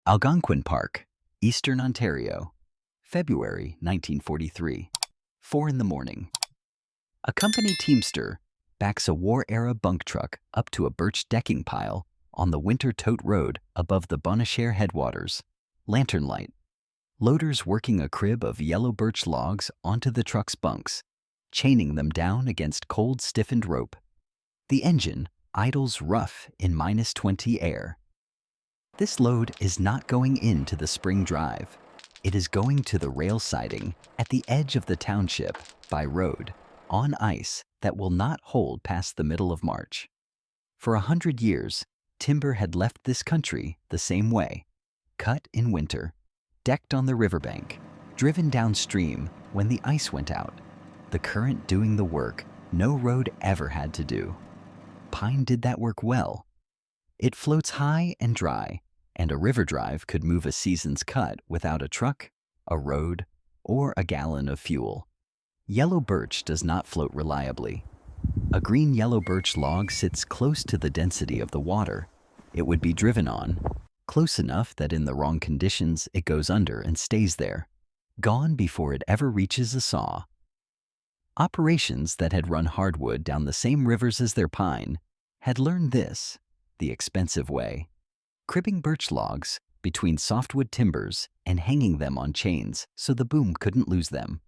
Algonquin Park, Eastern Ontario, February 1943. 4 in the morning. A company teamster backs a war-era bunk truck up to a birch decking pile on the winter tote road above the Bonnechere headwaters. Lantern light. Loaders working a crib of yellow birch logs onto the truck's bunks, chaining them down against cold, stiffened rope. The engine idles rough in -20 air. This load is not going into the spring drive. It is going to the rail siding at the edge of the township by road, on ice that will not hold past the middle of March. For 100 years, timber had left this country the same way, cut in winter, decked on the riverbank, driven downstream when the ice went out, the current doing the work no road ever had to do. Pine did that work well. It floats high and dry, and a river drive could move a season's cut without a truck, a road, or a gallon of fuel. Yellow birch does not float reliably. A green yellow birch log sits close to the density of the water it would be driven on, close enough that in the wrong conditions it goes under and stays there, gone before it ever reaches a saw. Operations that had run hardwood down the same rivers as their pine had learned this, the expensive way: cribbing birch logs between softwood timbers and hanging them on chains so the boom couldn't lose them.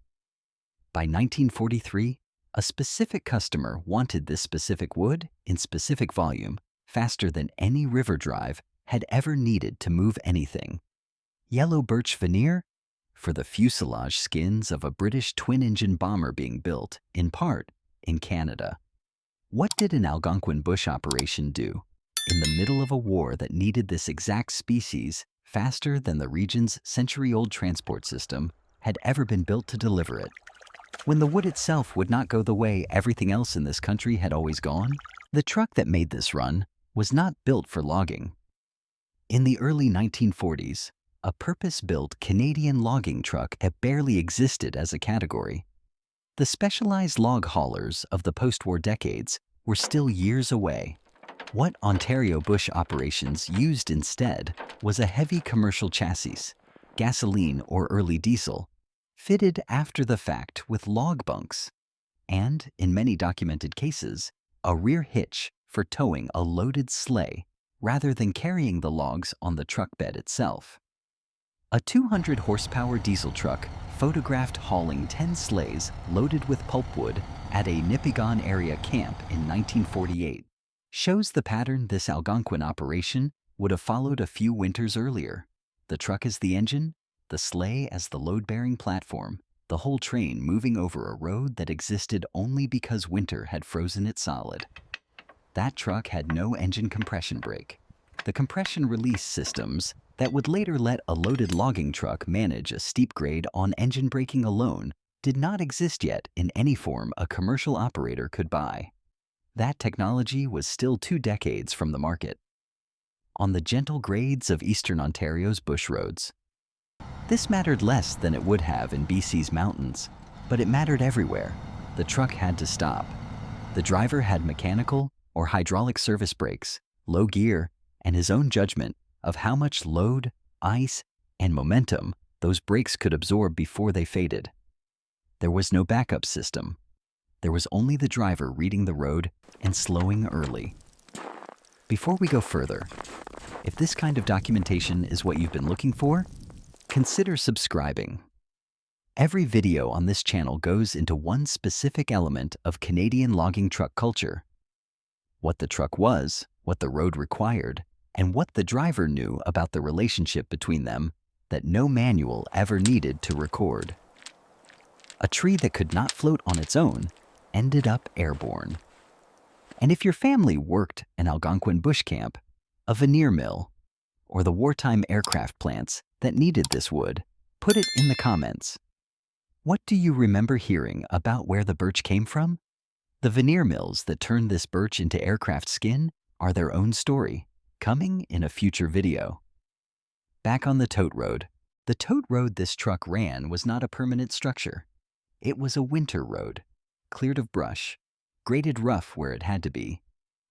By 1943, a specific customer wanted this specific wood in specific volume faster than any river drive had ever needed to move anything. Yellow birch veneer for the fuselage skins of a British twin-engine bomber being built, in part, in Canada. What did an Algonquin bush operation do in the middle of a war that needed this exact species faster than the region's century-old transport system had ever been built to deliver it? When the wood itself would not go the way everything else in this country had always gone, the truck that made this run was not built for logging. In the early 1940s, a purpose-built Canadian logging truck had barely existed as a category. The specialized log haulers of the post-war decades were still years away. What Ontario bush operations used instead was a heavy commercial chassis, gasoline or early diesel, fitted after the fact with log bunks, and, in many documented cases, a rear hitch for towing a loaded sleigh rather than carrying the logs on the truck bed itself. A 200-horsepower diesel truck photographed hauling 10 sleighs loaded with pulpwood at a Nipigon area camp in 1948 shows the pattern this Algonquin operation would have followed a few winters earlier. The truck as the engine, the sleigh as the load-bearing platform, the whole train moving over a road that existed only because winter had frozen it solid. That truck had no engine compression brake. The compression release systems that would later let a loaded logging truck manage a steep grade on engine braking alone did not exist yet in any form a commercial operator could buy. That technology was still 2 decades from the market. On the gentle grades of Eastern Ontario's bush roads. This mattered less than it would have in BC's mountains, but it mattered everywhere. The truck had to stop. The driver had mechanical or hydraulic service brakes, low gear, and his own judgment of how much load, ice, and momentum those brakes could absorb before they faded. There was no backup system. There was only the driver reading the road and slowing early. Before we go further, if this kind of documentation is what you've been looking for, consider subscribing. Every video on this channel goes into one specific element of Canadian logging truck culture: what the truck was, what the road required, and what the driver knew about the relationship between them that no manual ever needed to record. A tree that could not float on its own ended up airborne. And if your family worked an Algonquin bush camp, a veneer mill, or the wartime aircraft plants that needed this wood, put it in the comments. What do you remember hearing about where the birch came from? The veneer mills that turned this birch into aircraft skin are their own story, coming in a future video. Back on the tote road. The tote road this truck ran was not a permanent structure. It was a winter road, cleared of brush, graded rough where it had to be,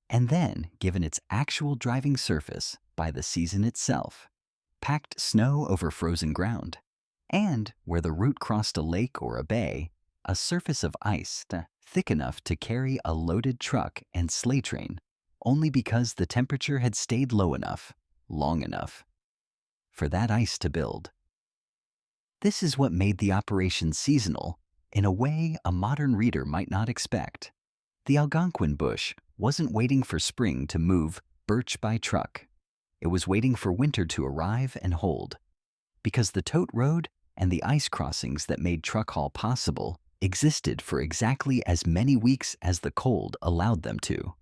and then given its actual driving surface by the season itself. packed snow over frozen ground, and where the route crossed a lake or a bay, a surface of ice thick enough to carry a loaded truck and sleigh train, only because the temperature had stayed low enough, long enough, for that ice to build. This is what made the operation seasonal in a way a modern reader might not expect. The Algonquin bush wasn't waiting for spring to move birch by truck. It was waiting for winter to arrive and hold, because the tote road and the ice crossings that made truck haul possible existed for exactly as many weeks as the cold allowed them to.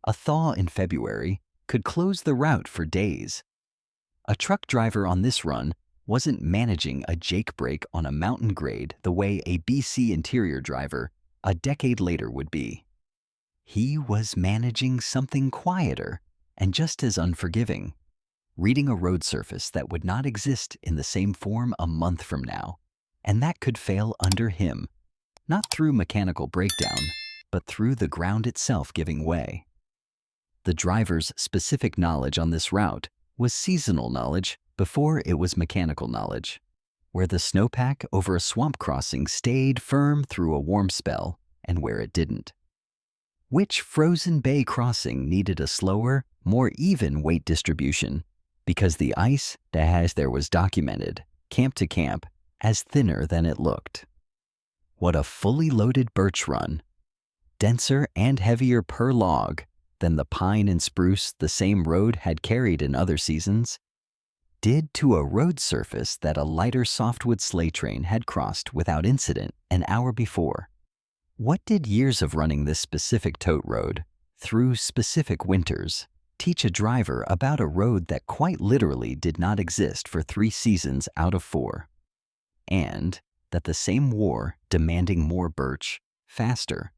A thaw in February could close the route for days. A truck driver on this run wasn't managing a jake break on a mountain grade the way a BC interior driver a decade later would be. He was managing something quieter and just as unforgiving, reading a road surface that would not exist in the same form a month from now, and that could fail under him, not through mechanical breakdown, but through the ground itself giving way. The driver's specific knowledge on this route was seasonal knowledge before it was mechanical knowledge, where the snowpack over a swamp crossing stayed firm through a warm spell and where it didn't. Which frozen bay crossing needed a slower, more even weight distribution because the ice there was documented, camp to camp, as thinner than it looked. What a fully loaded birch run, denser and heavier per log than the pine and spruce the same road had carried in other seasons, did to a road surface that a lighter softwood sleigh train had crossed without incident an hour before. What did years of running this specific tote road, through specific winters, teach a driver about a road that quite literally did not exist for 3 seasons out of 4? And that the same war demanding more birch, faster,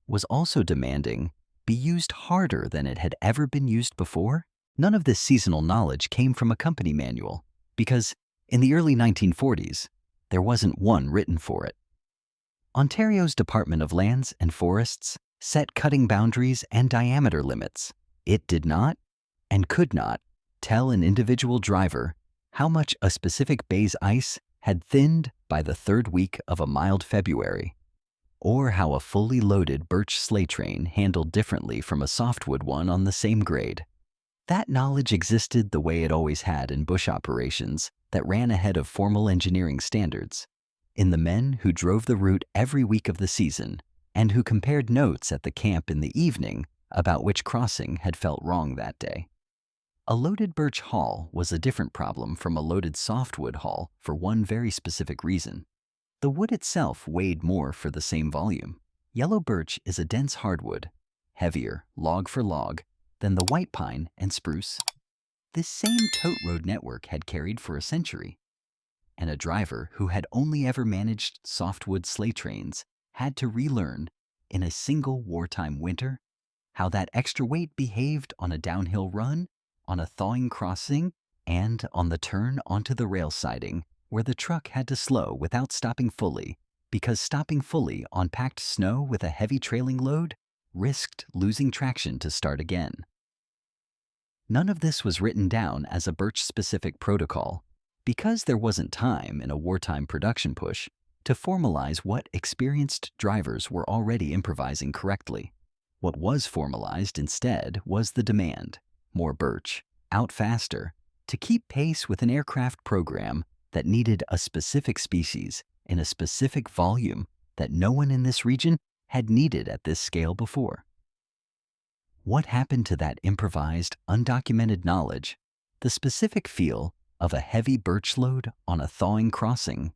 was also demanding be used harder than it had ever been used before? None of this seasonal knowledge came from a company manual, because in the early 1940s, there wasn't one written for it. Ontario's Department of Lands and Forests set cutting boundaries and diameter limits. It did not, and could not, tell an individual driver how much a specific bay's ice had thinned by the 3rd week of a mild February, or how a fully loaded birch sleigh train handled differently from a softwood one on the same grade. That knowledge existed the way it always had in bush operations that ran ahead of formal engineering standards, in the men who drove the route every week of the season and who compared notes at the camp in the evening about which crossing had felt wrong that day. A loaded birch haul was a different problem from a loaded softwood haul for one very specific reason. The wood itself weighed more for the same volume. Yellow birch is a dense hardwood, heavier, log for log, than the white pine and spruce this same tote road network had carried for a century. And a driver who had only ever managed softwood sleigh trains had to relearn, in a single wartime winter, how that extra weight behaved on a downhill run, on a thawing crossing, and on the turn onto the rail siding where the truck had to slow without stopping fully, because stopping fully on packed snow with a heavy trailing load risked losing traction to start again. None of this was written down as a birch-specific protocol, because there wasn't time in a wartime production push to formalize what experienced drivers were already improvising correctly. What was formalized instead was the demand, more birch, out faster, to keep pace with an aircraft program that needed a specific species in a specific volume that no one in this region had needed at this scale before. What happened to that improvised, undocumented knowledge, the specific feel of a heavy birch load on a thawing crossing,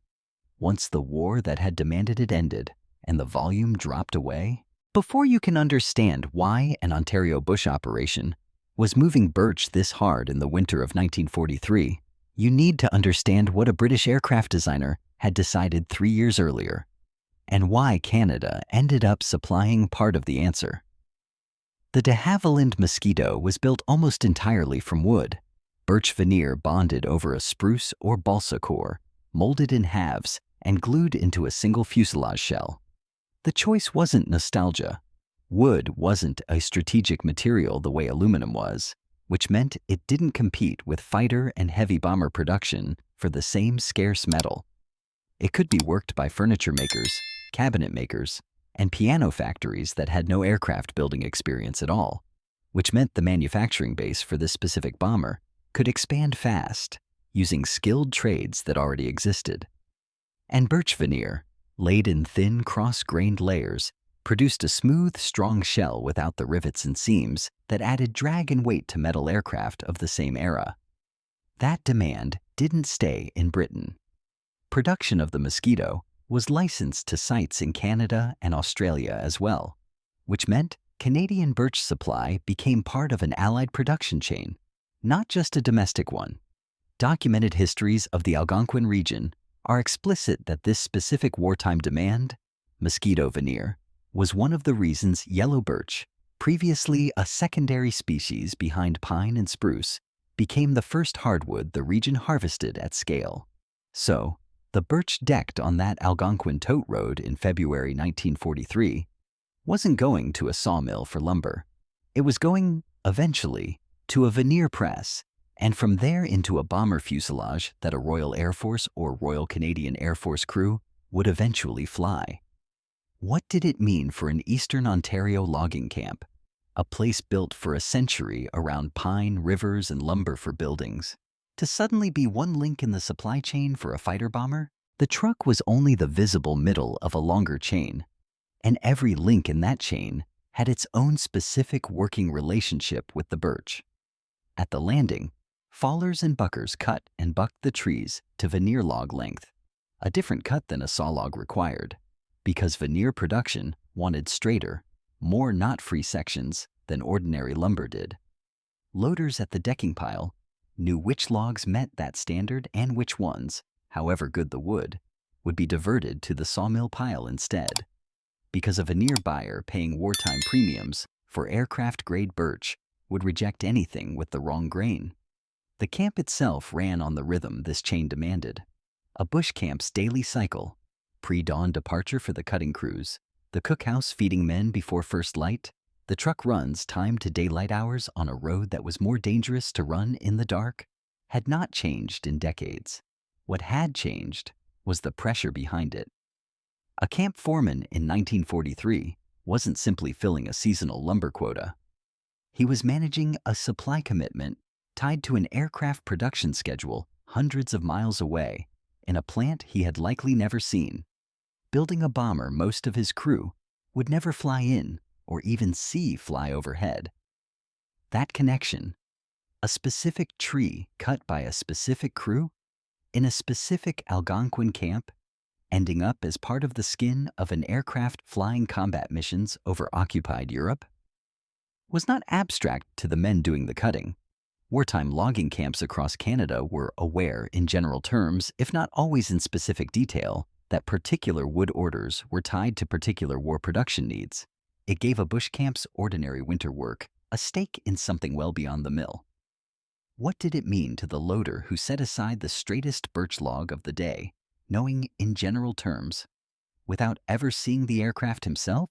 once the war that had demanded it ended and the volume dropped away? Before you can understand why an Ontario bush operation was moving birch this hard in the winter of 1943, you need to understand what a British aircraft designer had decided 3 years earlier, and why Canada ended up supplying part of the answer. The de Havilland Mosquito was built almost entirely from wood, birch veneer bonded over a spruce or balsa core, molded in halves and glued into a single fuselage shell. The choice wasn't nostalgia. Wood wasn't a strategic material the way aluminum was. which meant it didn't compete with fighter and heavy bomber production for the same scarce metal. It could be worked by furniture makers, cabinet makers, and piano factories that had no aircraft building experience at all, which meant the manufacturing base for this specific bomber could expand fast, using skilled trades that already existed. And birch veneer, laid in thin cross-grained layers, produced a smooth, strong shell without the rivets and seams that added drag and weight to metal aircraft of the same era. That demand didn't stay in Britain. Production of the Mosquito was licensed to sites in Canada and Australia as well, which meant Canadian birch supply became part of an allied production chain, not just a domestic one. Documented histories of the Algonquin region are explicit that this specific wartime demand, mosquito veneer, was one of the reasons yellow birch, previously a secondary species behind pine and spruce, became the first hardwood the region harvested at scale. So, the birch decked on that Algonquin tote road in February 1943 wasn't going to a sawmill for lumber. It was going, eventually, to a veneer press, and from there into a bomber fuselage that a Royal Air Force or Royal Canadian Air Force crew would eventually fly. What did it mean for an Eastern Ontario logging camp, a place built for a century around pine, rivers, and lumber for buildings, to suddenly be one link in the supply chain for a fighter bomber? The truck was only the visible middle of a longer chain, and every link in that chain had its own specific working relationship with the birch. At the landing, fallers and buckers cut and bucked the trees to veneer log length, a different cut than a saw log required, because veneer production wanted straighter, more knot-free sections than ordinary lumber did. Loaders at the decking pile knew which logs met that standard and which ones, however good the wood, would be diverted to the sawmill pile instead, because a veneer buyer paying wartime premiums for aircraft-grade birch would reject anything with the wrong grain. The camp itself ran on the rhythm this chain demanded. A bush camp's daily cycle, pre-dawn departure for the cutting crews, the cookhouse feeding men before first light, the truck runs timed to daylight hours on a road that was more dangerous to run in the dark, had not changed in decades. What had changed was the pressure behind it. A camp foreman in 1943 wasn't simply filling a seasonal lumber quota. He was managing a supply commitment tied to an aircraft production schedule hundreds of miles away in a plant he had likely never seen, building a bomber most of his crew would never fly in or even see fly overhead. That connection, a specific tree cut by a specific crew in a specific Algonquin camp, ending up as part of the skin of an aircraft flying combat missions over occupied Europe, was not abstract to the men doing the cutting. Wartime logging camps across Canada were aware in general terms, if not always in specific detail, that particular wood orders were tied to particular war production needs. It gave a bush camp's ordinary winter work a stake in something well beyond the mill. What did it mean to the loader who set aside the straightest birch log of the day, knowing in general terms, without ever seeing the aircraft himself,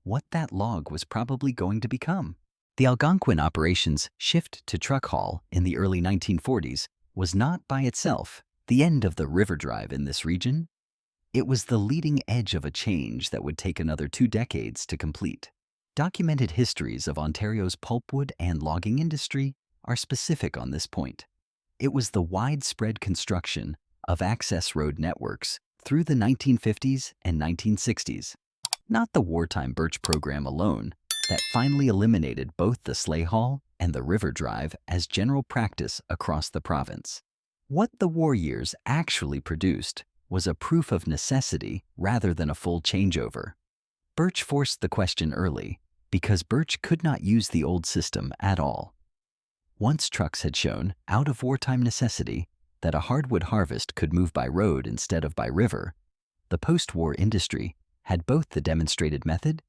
what that log was probably going to become? The Algonquin operations shift to truck haul in the early 1940s was not by itself the end of the river drive in this region. It was the leading edge of a change that would take another 2 decades to complete. Documented histories of Ontario's pulpwood and logging industry are specific on this point. It was the widespread construction of access road networks through the 1950s and 1960s, not the wartime birch program alone, that finally eliminated both the sleigh haul and the river drive as general practice across the province. What the war years actually produced was a proof of necessity rather than a full changeover. Birch forced the question early because birch could not use the old system at all. Once trucks had shown, out of wartime necessity, that a hardwood harvest could move by road instead of by river, the post-war industry had both the demonstrated method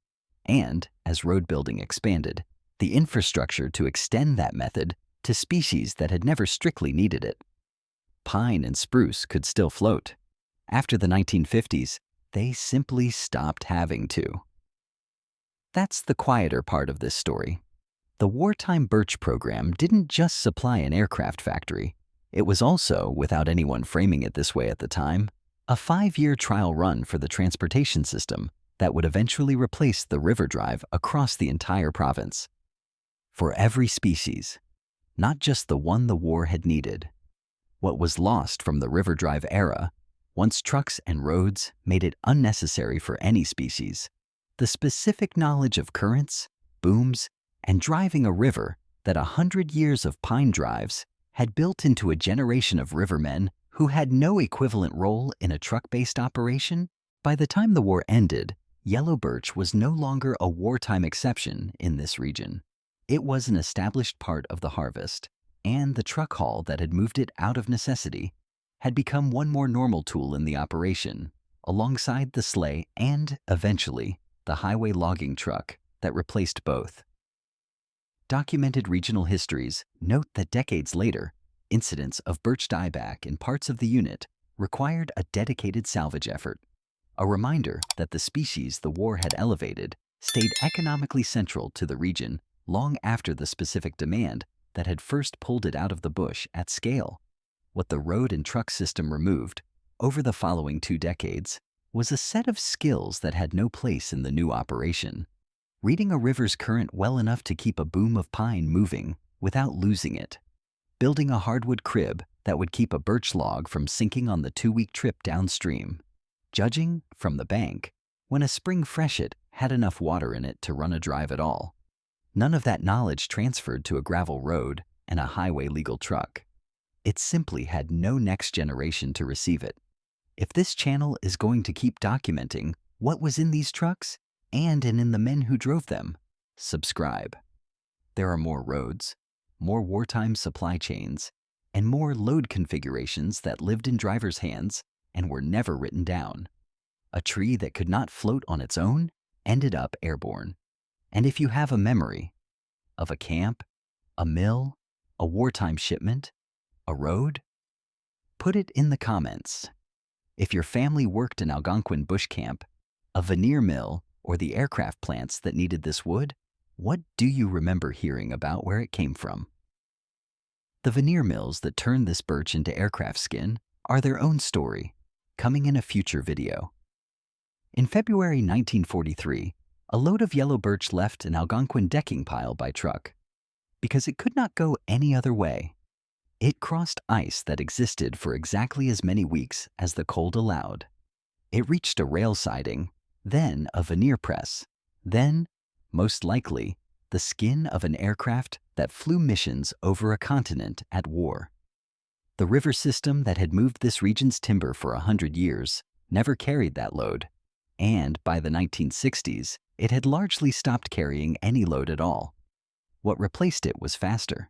and, as road building expanded, the infrastructure to extend that method to species that had never strictly needed it. Pine and spruce could still float. After the 1950s, they simply stopped having to. That's the quieter part of this story. The wartime birch program didn't just supply an aircraft factory. It was also, without anyone framing it this way at the time, a 5-year trial run for the transportation system that would eventually replace the river drive across the entire province. For every species, not just the one the war had needed. What was lost from the river drive era, once trucks and roads made it unnecessary for any species, the specific knowledge of currents, booms, and driving a river that 100 years of pine drives had built into a generation of rivermen who had no equivalent role in a truck-based operation. By the time the war ended, yellow birch was no longer a wartime exception in this region. It was an established part of the harvest, and the truck haul that had moved it out of necessity had become one more normal tool in the operation, alongside the sleigh and, eventually, the highway logging truck that replaced both. Documented regional histories note that decades later, incidents of birch dieback in parts of the unit required a dedicated salvage effort, a reminder that the species the war had elevated stayed economically central to the region long after the specific demand that had first pulled it out of the bush at scale. What the road and truck system removed over the following 2 decades was a set of skills that had no place in the new operation. Reading a river's current well enough to keep a boom of pine moving without losing it. Building a hardwood crib that would keep a birch log from sinking on the 2-week trip downstream. Judging, from the bank, when a spring freshet had enough water in it to run a drive at all. None of that knowledge transferred to a gravel road and a highway legal truck. It simply had no next generation to receive it. If this channel is going to keep documenting what was in these trucks and in the men who drove them, subscribe. There are more roads, more wartime supply chains, and more load configurations that lived in drivers' hands and were never written down. A tree that could not float on its own ended up airborne. And if you have a memory of a camp, a mill, a wartime shipment, a road, put it in the comments. If your family worked in Algonquin bush camp, a veneer mill, or the aircraft plants that needed this wood, what do you remember hearing about where it came from? The veneer mills that turned this birch into aircraft skin are their own story, coming in a future video. In February 1943, a load of yellow birch left an Algonquin decking pile by truck because it could not go any other way. It crossed ice that existed for exactly as many weeks as the cold allowed. It reached a rail siding, then a veneer press, then, most likely, the skin of an aircraft that flew missions over a continent at war. The river system that had moved this region's timber for 100 years never carried that load, and by the 1960s, it had largely stopped carrying any load at all. What replaced it was faster.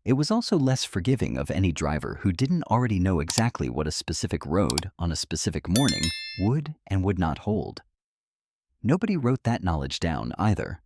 It was also less forgiving of any driver who didn't already know exactly what a specific road on a specific morning would and would not hold. Nobody wrote that knowledge down either.